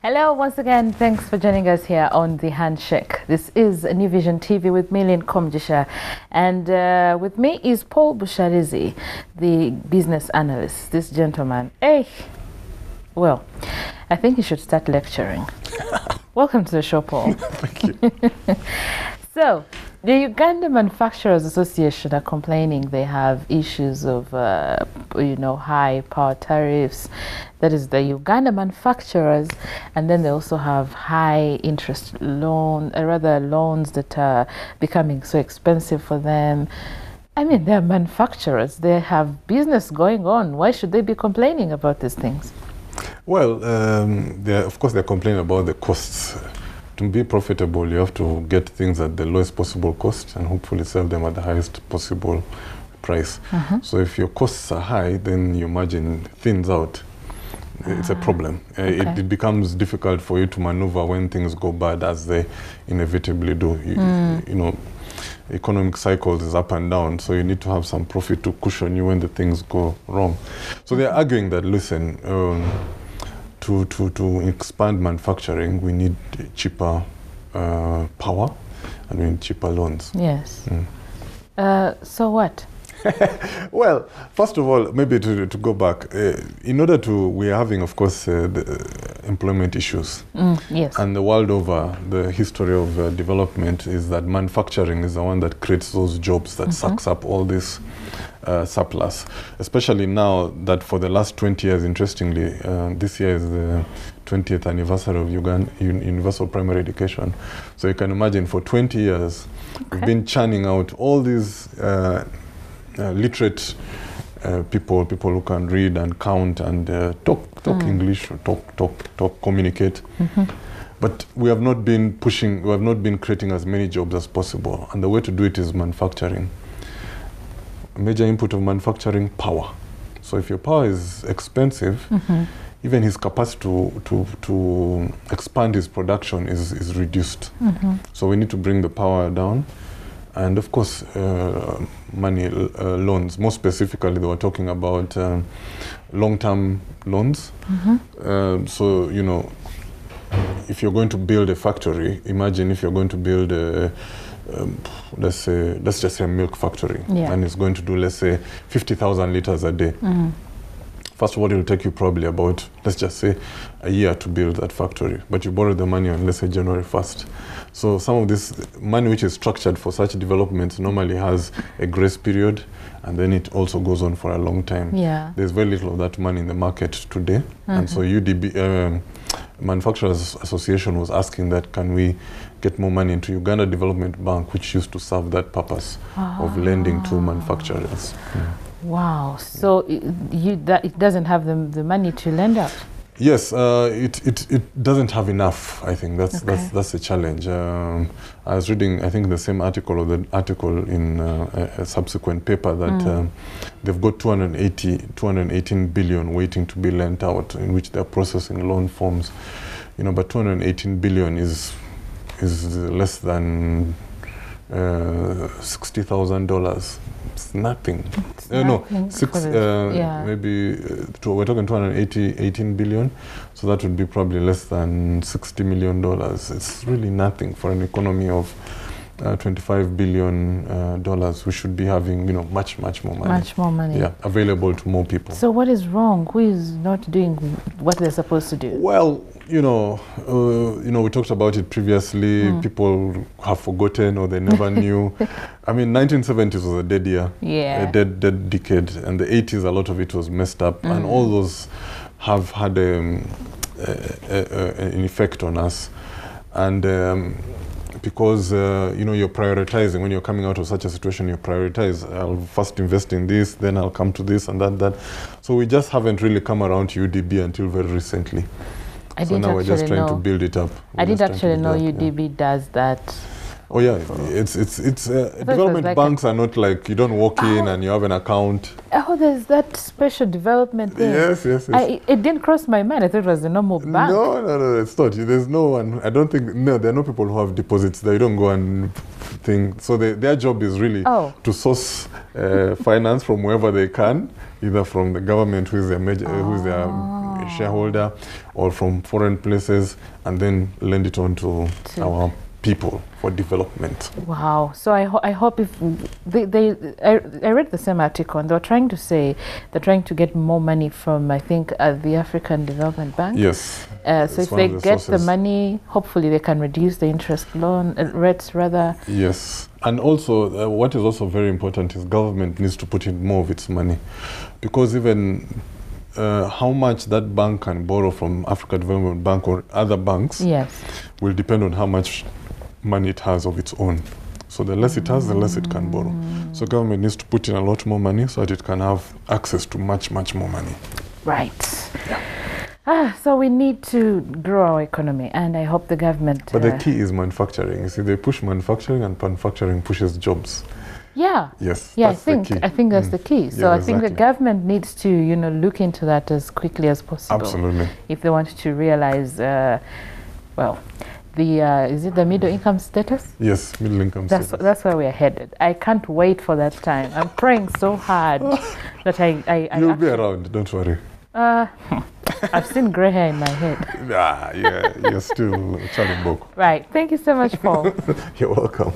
Hello, once again, thanks for joining us here on the Handshake. This is New Vision TV with Million Komjisha, and with me is Paul Busharizi, the business analyst. This gentleman, well, I think you should start lecturing. Welcome to the show, Paul. Thank you. So, the Uganda Manufacturers Association are complaining they have issues of, high power tariffs. That is the Uganda manufacturers, and then they also have high interest loans that are becoming so expensive for them. I mean, they're manufacturers. They have business going on. Why should they be complaining about these things? Well, of course, they're complaining about the costs. To be profitable, you have to get things at the lowest possible cost and hopefully sell them at the highest possible price. So if your costs are high, then your margin thins out. It's a problem. Okay. It becomes difficult for you to maneuver when things go bad, as they inevitably do. You know, economic cycles is up and down, so you need to have some profit to cushion you when the things go wrong. So they're arguing that, listen, to expand manufacturing, we need cheaper power and we need cheaper loans. Yes. So what? Well, first of all, maybe to go back, we are having, of course, the employment issues. Yes. And the world over, the history of development is that manufacturing is the one that creates those jobs that sucks up all this surplus. Especially now that for the last 20 years, interestingly, this year is the 20th anniversary of Uganda universal primary education. So you can imagine for 20 years, we've been churning out all these literate people who can read and count and talk English, talk, communicate. But we have not been creating as many jobs as possible. And the way to do it is manufacturing. A major input of manufacturing, power. So if your power is expensive, even his capacity to expand his production is reduced. So we need to bring the power down. And of course, money, loans. More specifically, they were talking about long-term loans. So, you know, if you're going to build a factory, imagine if you're going to build let's just say a milk factory, and it's going to do, let's say, 50,000 liters a day. First of all, it will take you probably about, let's just say, a year to build that factory. But you borrow the money on, let's say, January 1st. So some of this money which is structured for such developments normally has a grace period, and then it also goes on for a long time. Yeah. There's very little of that money in the market today. And so UDB, Manufacturers Association, was asking that, can we get more money into Uganda Development Bank, which used to serve that purpose of lending to manufacturers. Wow. So it doesn't have the money to lend out? Yes, it doesn't have enough. I think that's the challenge. I was reading, I think, the same article in a subsequent paper that they've got 218 billion waiting to be lent out, in which they're processing loan forms. You know, but 218 billion is less than $60,000. It's nothing. Maybe we're talking 218 billion, so that would be probably less than $60 million. It's really nothing for an economy of $25 billion. We should be having, you know, much more money. Much more money. Yeah, available to more people. So what is wrong? Who is not doing what they're supposed to do? Well, we talked about it previously. People have forgotten, or they never knew. I mean, 1970s was a dead year, a dead decade, and the 80s, a lot of it was messed up, and all those have had an effect on us. And because you're prioritizing when you're coming out of such a situation. You prioritize. I'll first invest in this, then I'll come to this and that. So we just haven't really come around to UDB until very recently. So now we're just trying to build it up. I didn't actually know UDB does that. Oh yeah, it's development like banks are not like you don't walk in and you have an account. Oh, there's that special development thing. Yes. It didn't cross my mind. I thought it was a normal bank. No, it's not. There's no one. I don't think. No, there are no people who have deposits. They don't go and think. So their job is really to source finance from wherever they can, either from the government, who is their shareholder, or from foreign places, and then lend it on to our people for development. Wow. So I hope if I read the same article, and they were trying to say they're trying to get more money from, I think, the African Development Bank. Yes. So if they get the money, hopefully they can reduce the interest rates rather. Yes. And also, what is also very important is government needs to put in more of its money, because even how much that bank can borrow from Africa Development Bank or other banks will depend on how much money it has of its own. So the less it has, the less it can borrow. So government needs to put in a lot more money so that it can have access to much more money. Right. Yeah. So we need to grow our economy, and I hope the government... But the key is manufacturing. You see, they push manufacturing, and manufacturing pushes jobs. Yeah. Yes. Yeah, I think that's the key. So Yeah, I think the government needs to, look into that as quickly as possible. Absolutely. If they want to realize, is it the middle income status? Yes, middle income status. That's where we're headed. I can't wait for that time. I'm praying so hard that You'll be around, don't worry. I've seen grey hair in my head. Yeah, you're still Charlie Book. Right. Thank you so much, Paul. You're welcome.